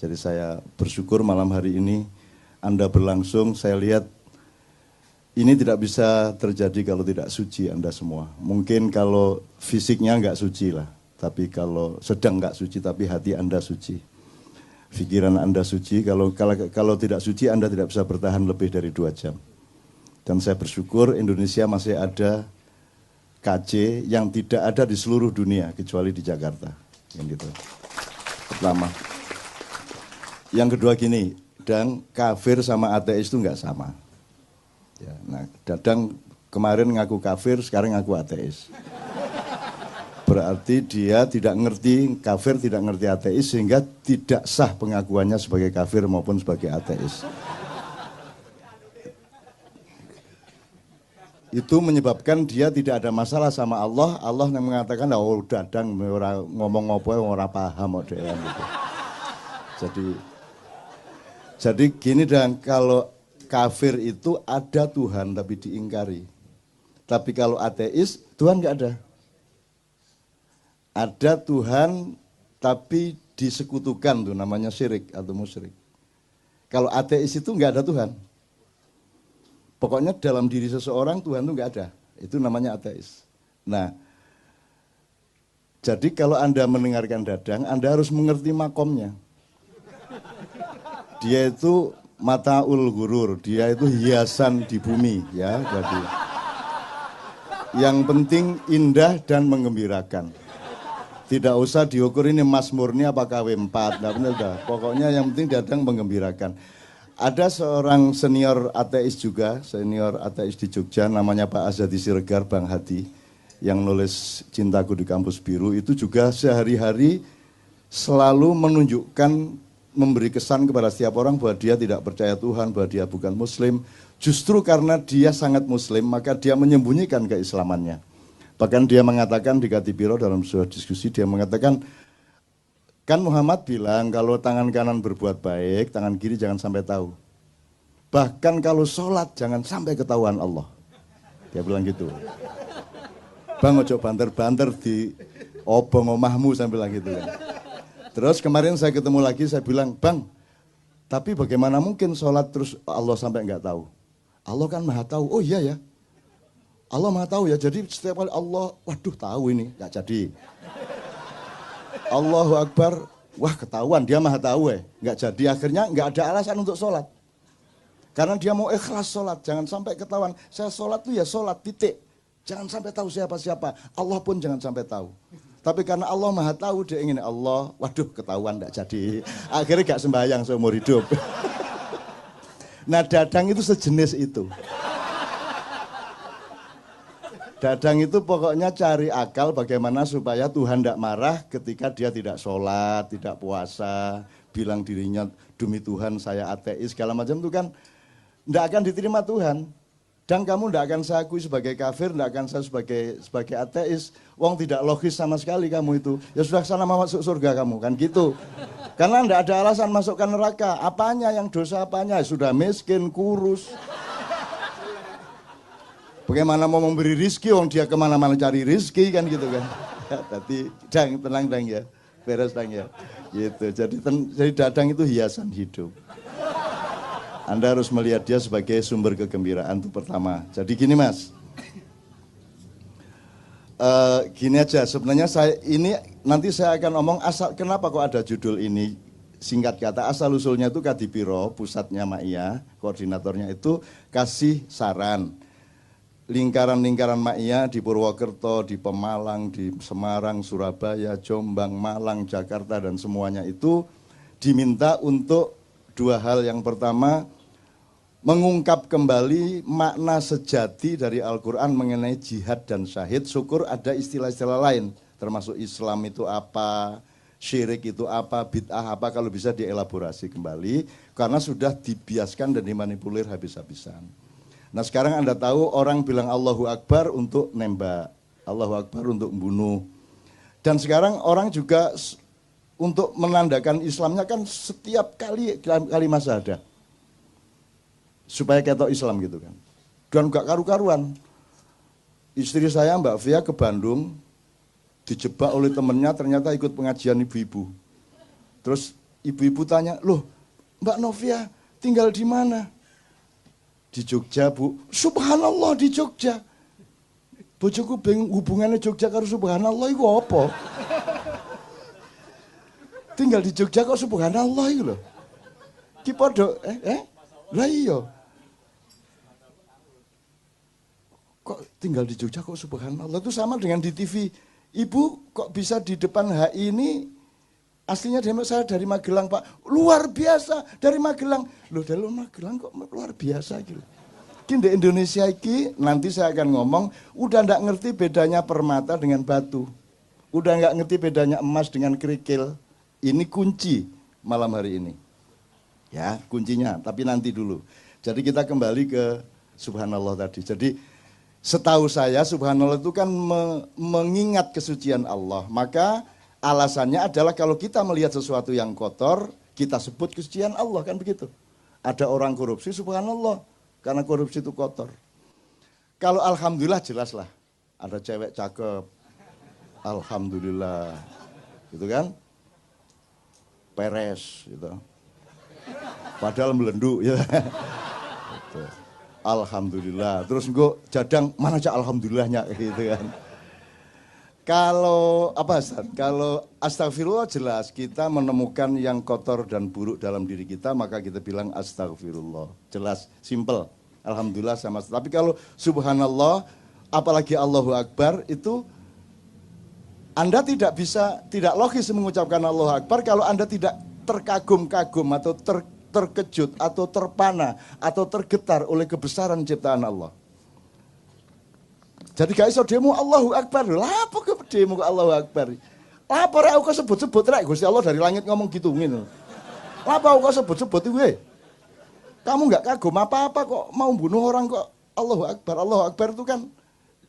Jadi saya bersyukur malam hari ini Anda berlangsung, saya lihat ini tidak bisa terjadi kalau tidak suci Anda semua. Mungkin kalau fisiknya nggak suci lah, tapi kalau sedang nggak suci, tapi hati Anda suci. Pikiran Anda suci, kalau tidak suci Anda tidak bisa bertahan lebih dari 2 jam. Dan saya bersyukur Indonesia masih ada KC yang tidak ada di seluruh dunia, kecuali di Jakarta. Yang gitu. Pertama. Yang kedua gini, dan kafir sama ateis itu nggak sama. Ya, nah, Dadang kemarin ngaku kafir, sekarang ngaku ateis. Berarti dia tidak ngerti kafir, tidak ngerti ateis, sehingga tidak sah pengakuannya sebagai kafir maupun sebagai ateis. Itu menyebabkan dia tidak ada masalah sama Allah. Allah yang mengatakan, oh Dadang ngomong apa, orang paham. Gitu. Jadi gini, dan kalau kafir itu ada Tuhan tapi diingkari. Tapi kalau ateis, Tuhan nggak ada. Ada Tuhan tapi disekutukan, tuh namanya syirik atau musyrik. Kalau ateis itu nggak ada Tuhan. Pokoknya dalam diri seseorang Tuhan itu nggak ada. Itu namanya ateis. Nah, jadi kalau Anda mendengarkan Dadang, Anda harus mengerti makomnya. Dia itu mataul gurur, dia itu hiasan di bumi, ya. Jadi yang penting indah dan menggembirakan. Tidak usah diukur ini Mas Murni apa KW4, nah, benar. Pokoknya yang penting Dadang menggembirakan. Ada seorang senior ateis juga, senior ateis di Jogja, namanya Pak Azadi Siregar, Bang Hadi, yang nulis Cintaku di Kampus Biru, itu juga sehari-hari selalu menunjukkan, memberi kesan kepada setiap orang bahwa dia tidak percaya Tuhan, bahwa dia bukan Muslim. Justru karena dia sangat Muslim, maka dia menyembunyikan keislamannya. Bahkan dia mengatakan di Katipiro dalam sebuah diskusi, dia mengatakan, kan Muhammad bilang kalau tangan kanan berbuat baik, tangan kiri jangan sampai tahu. Bahkan kalau sholat jangan sampai ketahuan Allah. Dia bilang gitu. Bang ojo banter-banter di obong omahmu, saya bilang gitu kan. Terus kemarin saya ketemu lagi, saya bilang, Bang, tapi bagaimana mungkin sholat terus Allah sampai nggak tahu? Allah kan maha tahu. Oh iya ya, Allah maha tahu ya, jadi setiap kali Allah, waduh tahu ini, nggak jadi. Allahu Akbar, wah ketahuan, dia maha tahu nggak jadi. Akhirnya nggak ada alasan untuk sholat. Karena dia mau ikhlas sholat, jangan sampai ketahuan. Saya sholat tuh ya sholat, titik. Jangan sampai tahu siapa-siapa, Allah pun jangan sampai tahu. Tapi karena Allah maha tahu, dia ingin Allah, waduh ketahuan enggak jadi. Akhirnya gak sembahyang seumur hidup. Nah Dadang itu sejenis itu. Dadang itu pokoknya cari akal bagaimana supaya Tuhan tidak marah ketika dia tidak sholat, tidak puasa, bilang dirinya demi Tuhan saya ateis, segala macam itu kan tidak akan diterima Tuhan. Dan kamu tidak akan saya akui sebagai kafir, tidak akan saya sebagai ateis. Wong tidak logis sama sekali kamu itu. Ya sudah sana masuk surga kamu, kan gitu. Karena tidak ada alasan masukkan neraka. Apanya yang dosa apanya? Sudah miskin, kurus. Bagaimana mau memberi rizki, wong dia kemana-mana cari rizki kan gitu kan. Ya, tapi tenang ya, beres ya. Gitu. Jadi Dadang itu hiasan hidup. Anda harus melihat dia sebagai sumber kegembiraan itu pertama. Jadi gini Mas, gini aja. Sebenarnya nanti saya akan ngomong asal kenapa kok ada judul ini. Singkat kata asal usulnya itu Kadipiro, pusatnya Ma'iyah, koordinatornya itu kasih saran. Lingkaran-lingkaran Ma'iyah di Purwokerto, di Pemalang, di Semarang, Surabaya, Jombang, Malang, Jakarta dan semuanya itu diminta untuk 2 hal. Yang pertama, mengungkap kembali makna sejati dari Al-Quran mengenai jihad dan syahid. Syukur ada istilah-istilah lain, termasuk Islam itu apa, syirik itu apa, bid'ah apa, kalau bisa dielaborasi kembali, karena sudah dibiaskan dan dimanipulir habis-habisan. Nah sekarang Anda tahu orang bilang Allahu Akbar untuk nembak, Allahu Akbar untuk membunuh. Dan sekarang orang juga untuk menandakan Islamnya kan setiap kalimat syahadah. Supaya ketok Islam gitu kan. Dan gak karu-karuan. Istri saya Mbak Fia ke Bandung, dijebak oleh temennya ternyata ikut pengajian ibu-ibu. Terus ibu-ibu tanya, loh Mbak Novia tinggal di mana? Di Jogja Bu. Subhanallah di Jogja. Bojoku bingung hubungannya Jogja karo subhanallah itu apa? Tinggal di Jogja kok subhanallah itu loh. Ki podo lah iya. Kok tinggal di Jogja kok subhanallah, itu sama dengan di TV. Ibu kok bisa di depan HI ini aslinya saya dari Magelang Pak. Luar biasa dari Magelang. Loh dari Magelang kok luar biasa gitu. Di Indonesia ini nanti saya akan ngomong udah nggak ngerti bedanya permata dengan batu, udah nggak ngerti bedanya emas dengan kerikil. Ini kunci malam hari ini, ya kuncinya. Tapi nanti dulu. Jadi kita kembali ke Subhanallah tadi. Jadi setahu saya Subhanallah itu kan mengingat kesucian Allah. Maka alasannya adalah kalau kita melihat sesuatu yang kotor, kita sebut kesucian Allah, kan begitu. Ada orang korupsi Subhanallah. Karena korupsi itu kotor. Kalau alhamdulillah jelas lah. Ada cewek cakep. Alhamdulillah. Gitu kan. Peres. Gitu. Padahal melenduk. Ya. Gitu. Alhamdulillah. Terus gue jadang, mana aja alhamdulillahnya. Gitu kan. Kalau kalau astagfirullah jelas kita menemukan yang kotor dan buruk dalam diri kita, maka kita bilang astagfirullah. Jelas, simple. Alhamdulillah sama. Tapi kalau subhanallah, apalagi Allahu Akbar, itu Anda tidak logis mengucapkan Allahu Akbar kalau Anda tidak terkagum-kagum atau terkejut atau terpana atau tergetar oleh kebesaran ciptaan Allah. Jadi gak iso demo Allahu Akbar. Lah apa ke demo Allahu Akbar? Lah apa rek kok sebut-sebut rek Gusti Allah dari langit ngomong gitu ngene. Lah apa kok sebut-sebut itu Kamu enggak kagum apa-apa kok mau bunuh orang kok Allahu Akbar. Allahu Akbar itu kan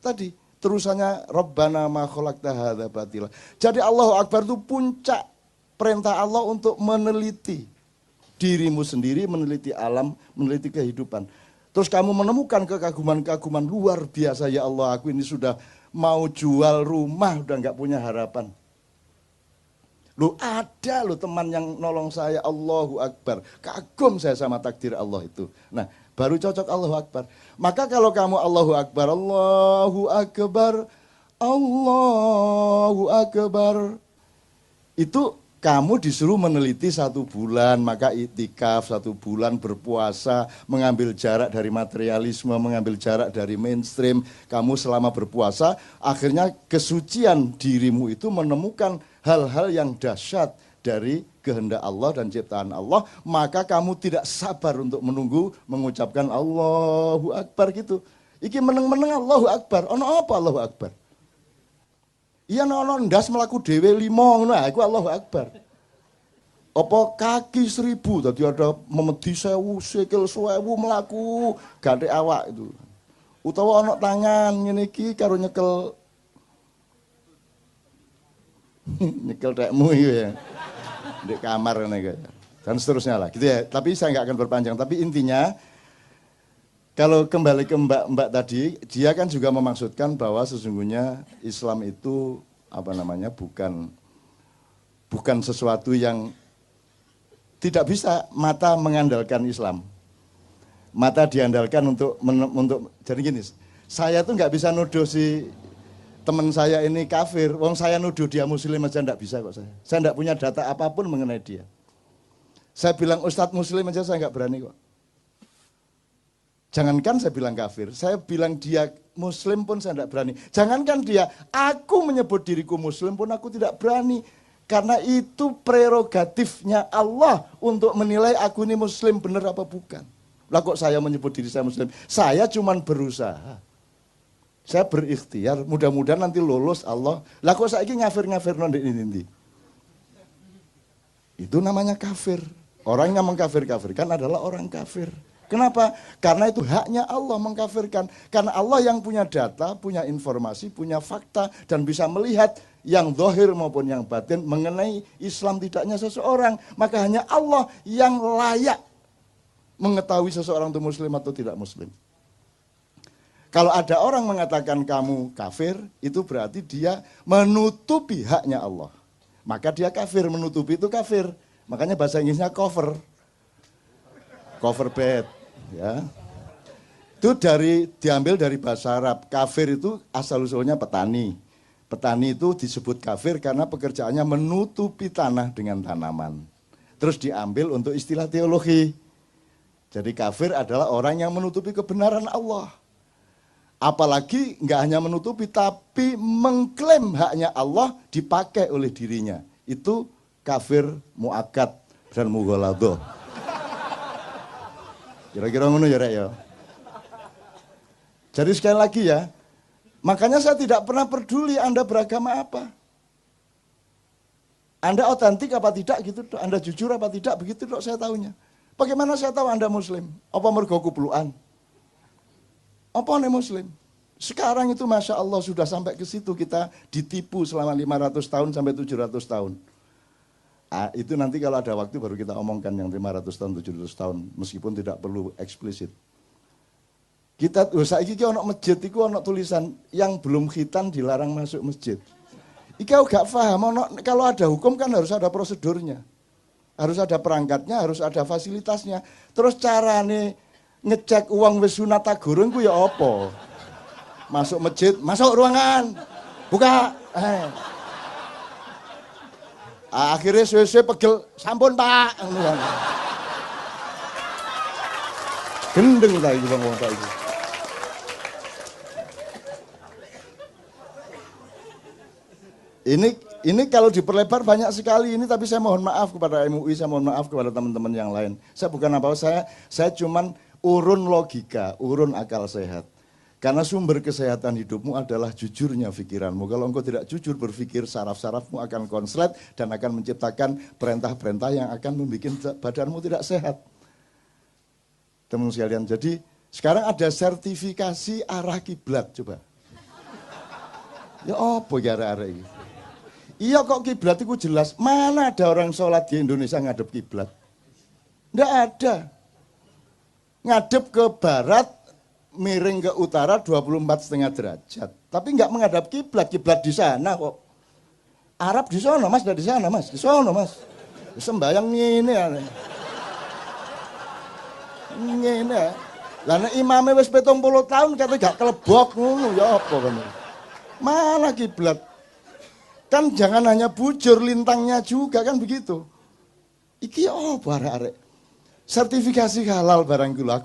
tadi terusannya Rabbana ma khalaqta hadza batila. Jadi Allahu Akbar itu puncak perintah Allah untuk meneliti dirimu sendiri, meneliti alam, meneliti kehidupan. Terus kamu menemukan kekaguman-kekaguman luar biasa, ya Allah aku ini sudah mau jual rumah, udah nggak punya harapan. Loh ada loh teman yang nolong saya, Allahu Akbar. Kagum saya sama takdir Allah itu. Nah baru cocok Allahu Akbar. Maka kalau kamu Allahu Akbar, Allahu Akbar, Allahu Akbar. Itu kamu disuruh meneliti 1 bulan, maka iktikaf 1 bulan, berpuasa, mengambil jarak dari materialisme, mengambil jarak dari mainstream. Kamu selama berpuasa, akhirnya kesucian dirimu itu menemukan hal-hal yang dahsyat dari kehendak Allah dan ciptaan Allah. Maka kamu tidak sabar untuk menunggu mengucapkan Allahu Akbar gitu. Iki meneng-meneng Allahu Akbar, ono apa Allahu Akbar? Iya ono ndas melaku dhewe 5 ngono iku Allahu Akbar. Apa kaki 1000 tadi ada memedi 1000 sikil 1000 melaku ganti awak itu. Utawa ono tangan ngene iki karo nyekel nyekel tekmu iki ya. Di kamar ngene iki. Dan seterusnya lah gitu ya. Tapi saya nggak akan berpanjang, tapi intinya kalau kembali ke Mbak tadi, dia kan juga memaksudkan bahwa sesungguhnya Islam itu bukan sesuatu yang tidak bisa mata mengandalkan Islam. Mata diandalkan untuk jadi gini, saya tuh nggak bisa nuduh si teman saya ini kafir, wong saya nuduh dia muslim aja nggak bisa kok saya. Saya nggak punya data apapun mengenai dia. Saya bilang Ustadz muslim aja saya nggak berani kok. Jangankan saya bilang kafir, saya bilang dia muslim pun saya tidak berani. Jangankan dia, aku menyebut diriku muslim pun aku tidak berani. Karena itu prerogatifnya Allah untuk menilai aku ini muslim benar apa bukan. Lah kok saya menyebut diri saya muslim? Saya cuma berusaha. Saya berikhtiar, mudah-mudahan nanti lolos Allah. Lah kok saya ini ngafir-ngafir ini. Itu namanya kafir. Orang yang mengkafir-kafirkan adalah orang kafir. Kenapa? Karena itu haknya Allah mengkafirkan. Karena Allah yang punya data, punya informasi, punya fakta, dan bisa melihat yang zahir maupun yang batin mengenai Islam tidaknya seseorang. Maka hanya Allah yang layak mengetahui seseorang itu muslim atau tidak muslim. Kalau ada orang mengatakan kamu kafir, itu berarti dia menutupi haknya Allah. Maka dia kafir, menutupi itu kafir. Makanya bahasa Inggrisnya cover bed, ya. Itu diambil dari bahasa Arab. Kafir itu asal-usulnya petani. Petani itu disebut kafir karena pekerjaannya menutupi tanah dengan tanaman. Terus diambil untuk istilah teologi. Jadi kafir adalah orang yang menutupi kebenaran Allah. Apalagi nggak hanya menutupi, tapi mengklaim haknya Allah dipakai oleh dirinya. Itu kafir mu'akkad dan mughaladah. Kira-kira ngono ya, Rek ya. Jadi sekali lagi ya, makanya saya tidak pernah peduli Anda beragama apa. Anda otentik apa tidak gitu, Anda jujur apa tidak, begitu dok saya tahunya. Bagaimana saya tahu Anda Muslim? Apa mergo kupluan? Apa Anda Muslim? Sekarang itu Masya Allah sudah sampai ke situ, kita ditipu selama 500 tahun sampai 700 tahun. Itu nanti kalau ada waktu baru kita omongkan yang 500 tahun, 700 tahun, meskipun tidak perlu eksplisit. Kita saiki ki ono masjid iku ono tulisan yang belum khitan dilarang masuk masjid. Iki aku gak paham, kalau ada hukum kan harus ada prosedurnya. Harus ada perangkatnya, harus ada fasilitasnya. Terus carane ngecek uang wis sunat ta gorong ku ya apa? Masuk masjid, masuk ruangan. Buka. Akhirnya suwe-suwe pegel, sampun Pak. Gendeng ta iki wong ta iki. Ini kalau diperlebar banyak sekali ini, tapi saya mohon maaf kepada MUI, saya mohon maaf kepada teman-teman yang lain. Saya bukan apa, saya cuman urun logika, urun akal sehat. Karena sumber kesehatan hidupmu adalah jujurnya pikiranmu. Kalau engkau tidak jujur berpikir, saraf-sarafmu akan konslet dan akan menciptakan perintah-perintah yang akan membuat badanmu tidak sehat. Teman sekalian, jadi sekarang ada sertifikasi arah kiblat, coba. Ya apa ya arah-arah ini? Iya kok kiblat itu jelas. Mana ada orang sholat di Indonesia ngadep kiblat? Nggak ada. Ngadep ke barat, miring ke utara 24,5 derajat. Tapi nggak menghadap kiblat. Kiblat di sana kok. Arab di sana mas, di sana mas, di sana mas. Sembayang ini ya. Ini ya. Lah imamnya wis 70 tahun kata gak kelebok ngono ya apa kan. Mana kiblat? Kan jangan hanya bujur lintangnya juga kan begitu. Iki apa arek-arek? Sertifikasi halal barang gula.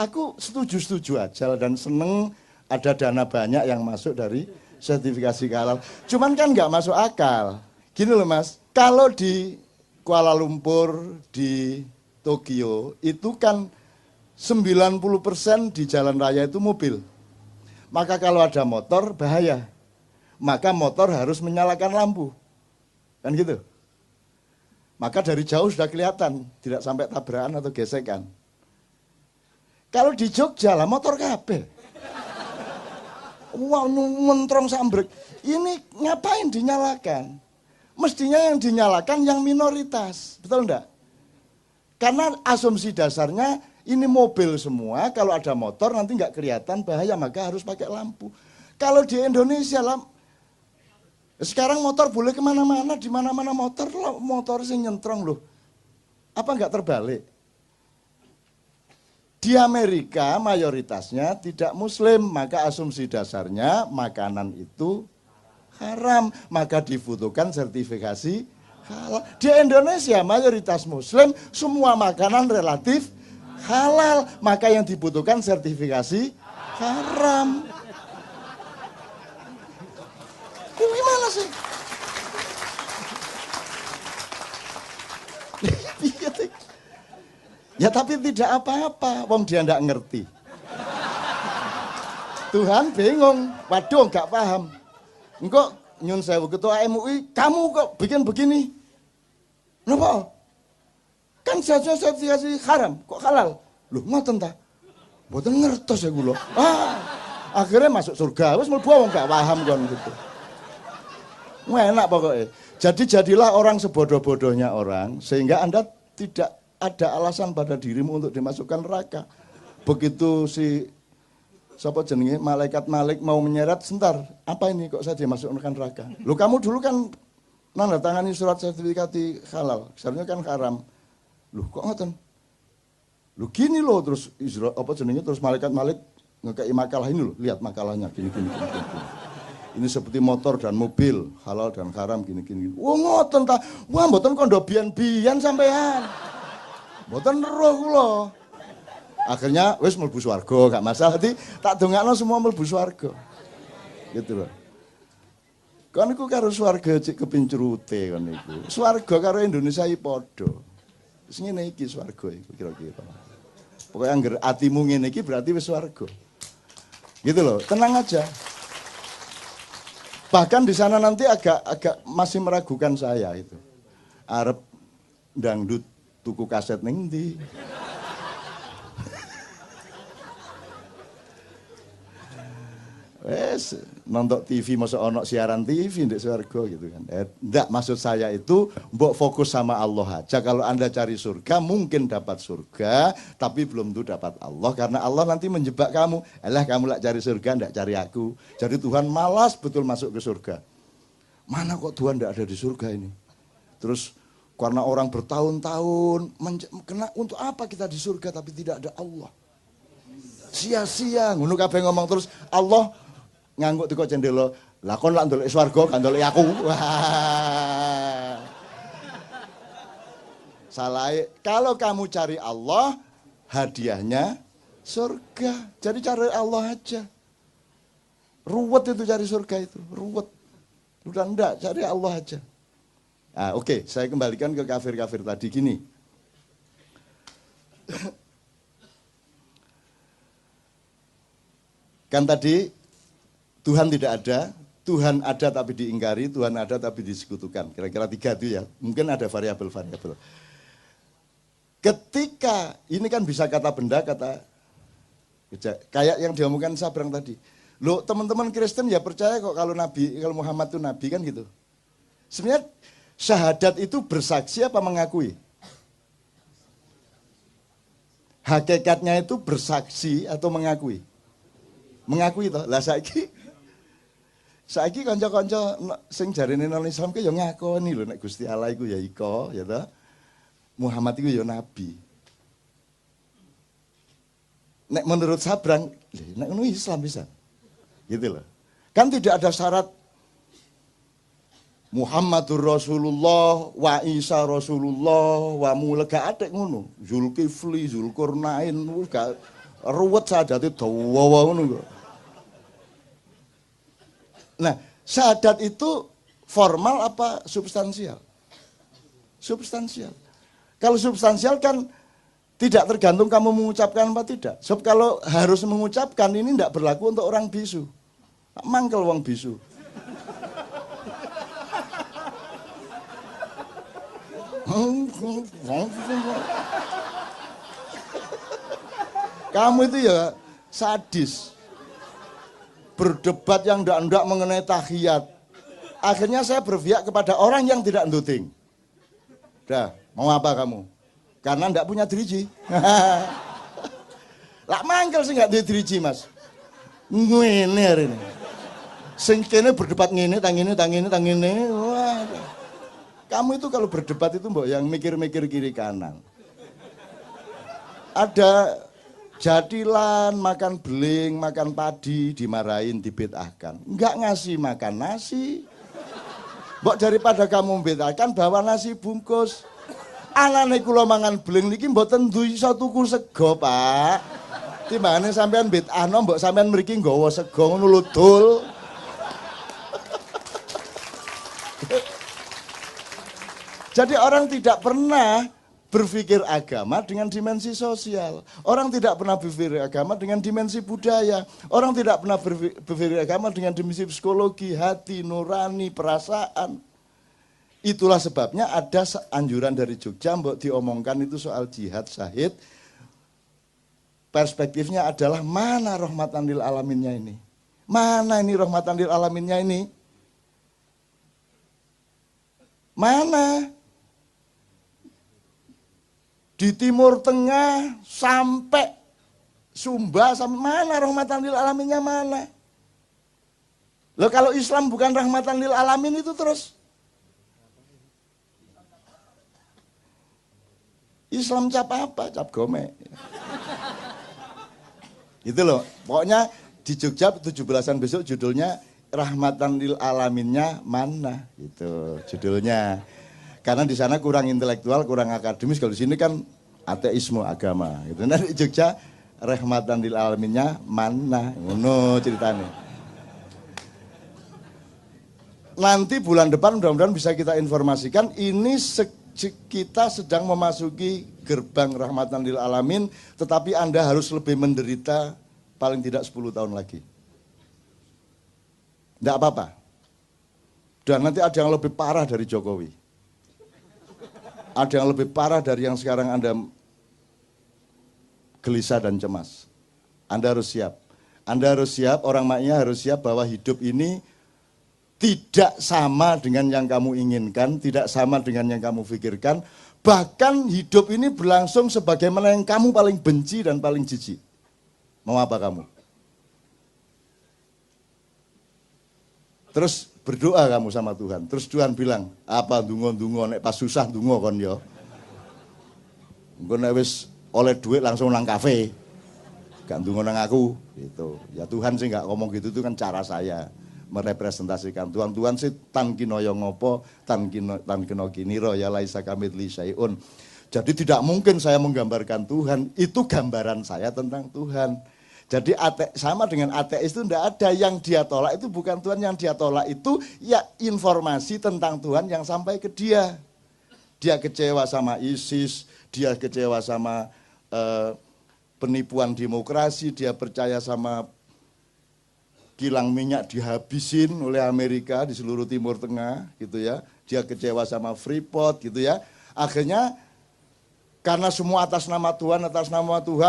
Aku setuju aja dan seneng ada dana banyak yang masuk dari sertifikasi halal. Cuman kan nggak masuk akal. Gini loh mas, kalau di Kuala Lumpur, di Tokyo itu kan 90% di jalan raya itu mobil. Maka kalau ada motor bahaya. Maka motor harus menyalakan lampu. Kan gitu. Maka dari jauh sudah kelihatan, tidak sampai tabrakan atau gesekan. Kalau di Jogja lah motor kabeh. Wah, mentrong sambrek. Ini ngapain dinyalakan? Mestinya yang dinyalakan yang minoritas, betul enggak? Karena asumsi dasarnya ini mobil semua, kalau ada motor nanti nggak kelihatan bahaya, maka harus pakai lampu. Kalau di Indonesia lah, sekarang motor boleh kemana-mana, di mana-mana motor sing nyentrong loh. Apa nggak terbalik? Di Amerika mayoritasnya tidak muslim, maka asumsi dasarnya makanan itu haram, maka dibutuhkan sertifikasi halal. Di Indonesia mayoritas muslim, semua makanan relatif halal, maka yang dibutuhkan sertifikasi haram. Gimana sih? Ya tapi tidak apa-apa, wong dia ndak ngerti. Tuhan bingung, waduh nggak paham. Engkau nyun sewu ketua MUI, kamu kok bikin begini? Kenapa? Kan seharusnya sertifikasi haram, kok halal? Loh ngoten ta? Mboten ngertos ya kula. Akhirnya masuk surga, wis mlebu wong nggak paham kon gitu. Enak pokoknya. Jadi jadilah orang sebodoh-bodohnya orang, sehingga Anda tidak ada alasan pada dirimu untuk dimasukkan neraka. Begitu si siapa jenenge malaikat Malik mau menyeret, sebentar, apa ini kok saya dimasukkan neraka? Loh kamu dulu kan nanda tangani surat sertifikat halal, seharusnya kan haram. Loh kok ngoten? Loh gini loh, terus terus malaikat ngekei makalah ini loh, lihat makalahnya gini. Ini seperti motor dan mobil, halal dan haram gini. Wah ngoten ta, wah mboten kondo bian-bian sampean. Mboten roh kula. Akhirnya wis mlebu swarga, gak masalah. Tak dongakno semua mlebu swarga. Gitu loh. Kan iku karo swarga cek kepincurute kon niku. Swarga karo Indonesia iki padha. Wis ngene iki swarga iku kira-kira. Pokoke angger atimu ngene iki berarti wis swarga. Gitu loh, tenang aja. Bahkan di sana nanti agak masih meragukan saya itu. Arep dangdut tuku kaset ning ndi? Wes nonton TV masa ono siaran TV ndek swarga gitu kan. Enggak, maksud saya itu mbok fokus sama Allah aja. Kalau Anda cari surga mungkin dapat surga, tapi belum tentu dapat Allah karena Allah nanti menjebak kamu. Alah kamu lak cari surga ndak cari aku. Jadi Tuhan malas betul masuk ke surga. Mana kok Tuhan ndak ada di surga ini? Terus karena orang bertahun-tahun kena untuk apa kita di surga tapi tidak ada Allah? Sia-sia ngono kabeh ngomong terus Allah ngangguk teko cendela, lah kon lak ndelok swarga gak ndelok aku. Wah. Salah. Kalau kamu cari Allah, hadiahnya surga. Jadi cari Allah aja. Ruwet itu cari surga itu, ruwet. Udah enggak, cari Allah aja. Nah, oke, saya kembalikan ke kafir-kafir tadi gini. Kan tadi Tuhan tidak ada, Tuhan ada tapi diingkari, Tuhan ada tapi disekutukan. Kira-kira 3 itu ya, mungkin ada variabel-variabel. Ketika, ini kan bisa kata benda, kata kayak yang diomongkan Sabrang tadi. Loh teman-teman Kristen ya percaya kok kalau Muhammad itu Nabi kan gitu. Sebenarnya syahadat itu bersaksi apa mengakui? Hakikatnya itu bersaksi atau mengakui? Mengakui toh. Lah saiki kanca-kanca sing jarene non Islam ki ya ngakoni lho nek Gusti Allah iku ya iko ya toh. Muhammad iku ya nabi. Nek menurut Sabrang, nek ngono Islam bisa. Gitu loh. Kan tidak ada syarat Muhammadur Rasulullah, wa Isa Rasulullah, wa mula gak ada ngono. Zulkifli, Zulkarnain, gak ruwet sadate dawa ngono kok. Nah, syahadat itu formal apa substansial? Substansial. Kalau substansial kan tidak tergantung kamu mengucapkan apa tidak. Sebab kalau harus mengucapkan ini tidak berlaku untuk orang bisu. Mangkel wong bisu. Kamu itu ya sadis. Berdebat yang ndak mengenai tahiyat. Akhirnya saya berpihak kepada orang yang tidak nduting. Dah, mau apa kamu? Karena ndak punya driji. Lah mangkel sih nggak di driji mas. Ngene hari ini. Sing kene berdebat ngene, tang ngene. Wah. Kamu itu kalau berdebat itu mbok yang mikir-mikir kiri kanan. Ada jadilan, makan beling, makan padi, dimarahin, dibid'ahkan. Enggak ngasih makan nasi. Mbok daripada kamu membid'ahkan, bawa nasi bungkus. Anane kula mangan beling niki mboten iso tuku sego, Pak. Timbangane sampean bid'ahno mbok sampean mriki nggawa sego ngono lho dul. Jadi orang tidak pernah berpikir agama dengan dimensi sosial. Orang tidak pernah berpikir agama dengan dimensi budaya. Orang tidak pernah berpikir agama dengan dimensi psikologi, hati, nurani, perasaan. Itulah sebabnya ada anjuran dari Jogja, mbok diomongkan itu soal jihad syahid. Perspektifnya adalah mana rahmatan lil alaminnya ini? Mana ini rahmatan lil alaminnya ini? Mana? Di Timur Tengah sampai Sumba sampai mana rahmatan lil alaminnya mana? Loh kalau Islam bukan rahmatan lil alamin itu terus Islam cap apa? Cap gomek. Gitu loh. Pokoknya di Jogja 17-an besok judulnya Rahmatan lil Alaminnya mana? Gitu judulnya. Karena di sana kurang intelektual, kurang akademis. Kalau di sini kan ateisme agama. Gitu. Nah di Jogja Rahmatan lil Alaminnya mana? Ngono ceritanya. Nanti bulan depan mudah-mudahan bisa kita informasikan ini kita sedang memasuki gerbang rahmatan lil alamin, tetapi Anda harus lebih menderita paling tidak 10 tahun lagi. Tidak apa-apa. Dan nanti ada yang lebih parah dari Jokowi. Ada yang lebih parah dari yang sekarang Anda gelisah dan cemas. Anda harus siap. Anda harus siap, orang maknya harus siap bahwa hidup ini tidak sama dengan yang kamu inginkan, tidak sama dengan yang kamu pikirkan. Bahkan hidup ini berlangsung sebagaimana yang kamu paling benci dan paling jijik. Mau apa kamu? Terus berdoa kamu sama Tuhan. Terus Tuhan bilang, apa dungo-dungo, nek pas susah dungo kon yo. Engko nek wis oleh duit langsung nang kafe. Gak dungo nang aku, gitu. Ya Tuhan sih gak ngomong gitu, itu kan cara saya merepresentasikan Tuhan sih tan kinoyo ngopo tan kino kiniro ya laisa kamitsli syai'un. Jadi tidak mungkin saya menggambarkan Tuhan, itu gambaran saya tentang Tuhan. Jadi sama dengan ateis itu tidak ada, yang dia tolak itu bukan Tuhan, yang dia tolak itu ya informasi tentang Tuhan yang sampai ke dia. Dia kecewa sama ISIS, dia kecewa sama penipuan demokrasi, dia percaya sama kilang minyak dihabisin oleh Amerika di seluruh Timur Tengah gitu ya. Dia kecewa sama Freeport gitu ya. Akhirnya karena semua atas nama Tuhan,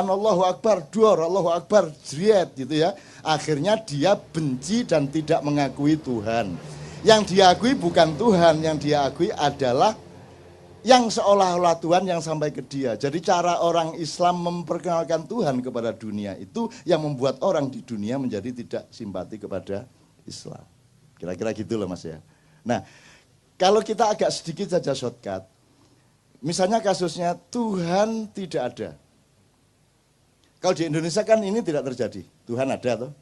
Allahu Akbar, dor, Allahu Akbar, jriet gitu ya. Akhirnya dia benci dan tidak mengakui Tuhan. Yang diakui bukan Tuhan, yang dia akui adalah yang seolah-olah Tuhan yang sampai ke dia. Jadi cara orang Islam memperkenalkan Tuhan kepada dunia itu yang membuat orang di dunia menjadi tidak simpati kepada Islam. Kira-kira gitu loh Mas ya. Nah, kalau kita agak sedikit saja shortcut, misalnya kasusnya Tuhan tidak ada. Kalau di Indonesia kan ini tidak terjadi. Tuhan ada toh.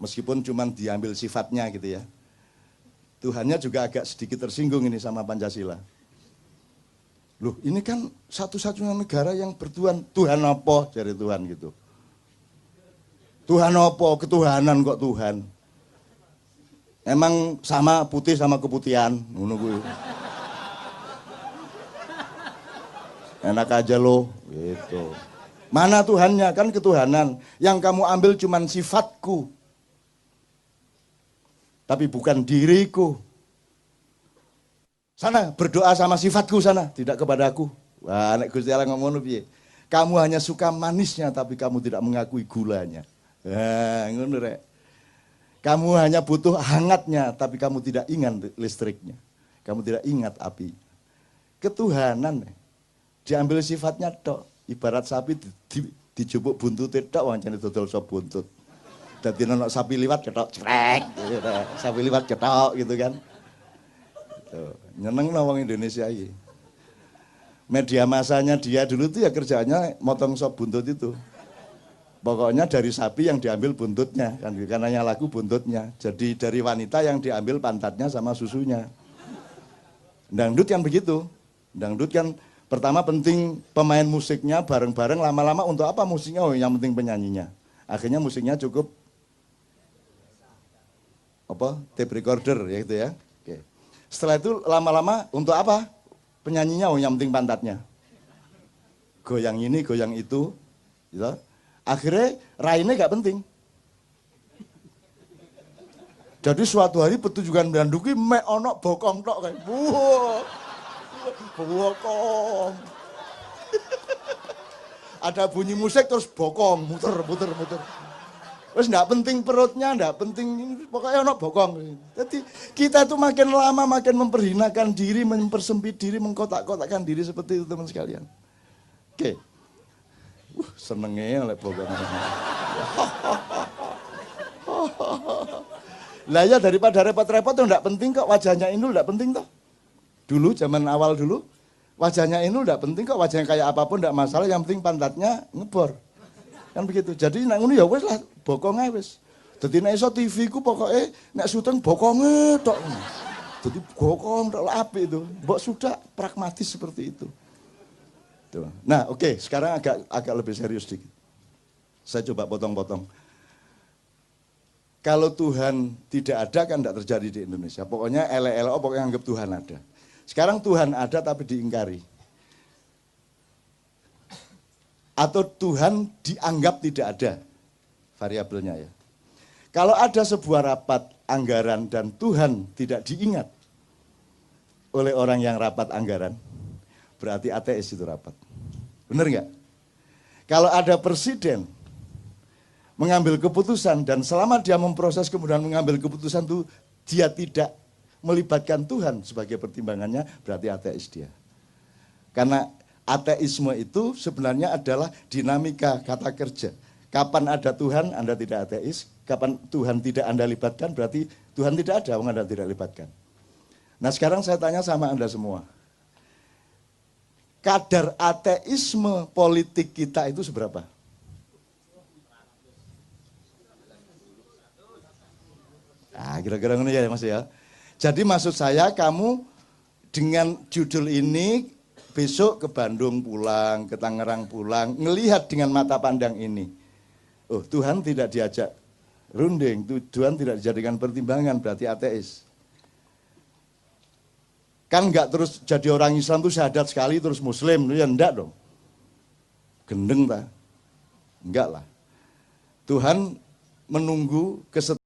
Meskipun cuma diambil sifatnya gitu ya. Tuhannya juga agak sedikit tersinggung ini sama Pancasila. Loh ini kan satu-satunya negara yang bertuhan. Tuhan apa? Dari Tuhan gitu. Tuhan apa? Ketuhanan kok Tuhan. Emang sama putih sama keputihan. Enak aja loh. Gitu. Mana Tuhannya? Kan ketuhanan. Yang kamu ambil cuman sifatku. Tapi bukan diriku. Sana berdoa sama sifatku sana, tidak kepada aku. Wah, nek Gusti Allah ngomong piye? Kamu hanya suka manisnya tapi kamu tidak mengakui gulanya. Nah, ngono rek. Kamu hanya butuh hangatnya tapi kamu tidak ingat listriknya. Kamu tidak ingat api. Ketuhanan diambil sifatnya tok. Ibarat sapi dijupuk buntute tok wancane dodol sop buntut. Dadi nek sapi liwat cetok crek, sapi liwat cetok gitu kan. Nyeneng wong Indonesia ini. Media masanya dia dulu tuh ya kerjanya motong sop buntut itu. Pokoknya dari sapi yang diambil buntutnya, kan karena lagu buntutnya. Jadi dari wanita yang diambil pantatnya sama susunya. Dangdut yang begitu. Dangdut kan pertama penting pemain musiknya bareng-bareng, lama-lama untuk apa musiknya? Oh yang penting penyanyinya. Akhirnya musiknya cukup apa? Tape recorder ya gitu ya. Setelah itu lama-lama untuk apa? Penyanyinya, oh yang penting pantatnya. Goyang ini, goyang itu. Gitu. Akhirnya raine gak penting. Jadi suatu hari pertunjukan Danduki mek ono bokong tok kayak. Bokong. Ada bunyi musik terus bokong, muter. Terus enggak penting perutnya, enggak penting, pokoknya ono bokong. Jadi kita tuh makin lama makin memperhinakan diri, mempersempit diri, mengkotak-kotakkan diri seperti itu teman sekalian. Oke. Senengnya oleh bokong. Lah ya daripada repot-repot tuh enggak penting kok, wajahnya Inul enggak penting toh. Dulu zaman awal dulu Wajahnya ini enggak penting kok, wajahnya kayak apapun enggak masalah, yang penting pantatnya ngebor. Kan begitu. Jadi nek ngono ya wis lah, bokonge wis. Dadi nek iso TV ku pokoke nek syuting bokonge tok. Jadi bokong tok apik itu. Mbok sudah pragmatis seperti itu. Tuh. Nah, oke, sekarang agak lebih serius dikit. Saya coba potong-potong. Kalau Tuhan tidak ada kan tidak terjadi di Indonesia. Pokoknya ele-ele pokoknya anggap Tuhan ada. Sekarang Tuhan ada tapi diingkari. Atau Tuhan dianggap tidak ada. Variabelnya ya. Kalau ada sebuah rapat anggaran dan Tuhan tidak diingat oleh orang yang rapat anggaran, berarti ateis itu rapat. Benar nggak? Kalau ada presiden mengambil keputusan dan selama dia memproses kemudian mengambil keputusan itu dia tidak melibatkan Tuhan sebagai pertimbangannya, berarti ateis dia. Karena ateisme itu sebenarnya adalah dinamika kata kerja. Kapan ada Tuhan, Anda tidak ateis. Kapan Tuhan tidak Anda libatkan, berarti Tuhan tidak ada, Anda tidak libatkan. Nah sekarang saya tanya sama Anda semua. Kadar ateisme politik kita itu seberapa? Nah kira-kira ini ya Mas ya. Jadi maksud saya kamu dengan judul ini besok ke Bandung pulang, ke Tangerang pulang, ngelihat dengan mata pandang ini. Oh Tuhan tidak diajak runding, Tuhan tidak dijadikan pertimbangan, berarti ateis. Kan enggak terus jadi orang Islam itu syahadat sekali terus Muslim, ya enggak dong. Gendeng tak? Enggak lah. Tuhan menunggu kesetaraan.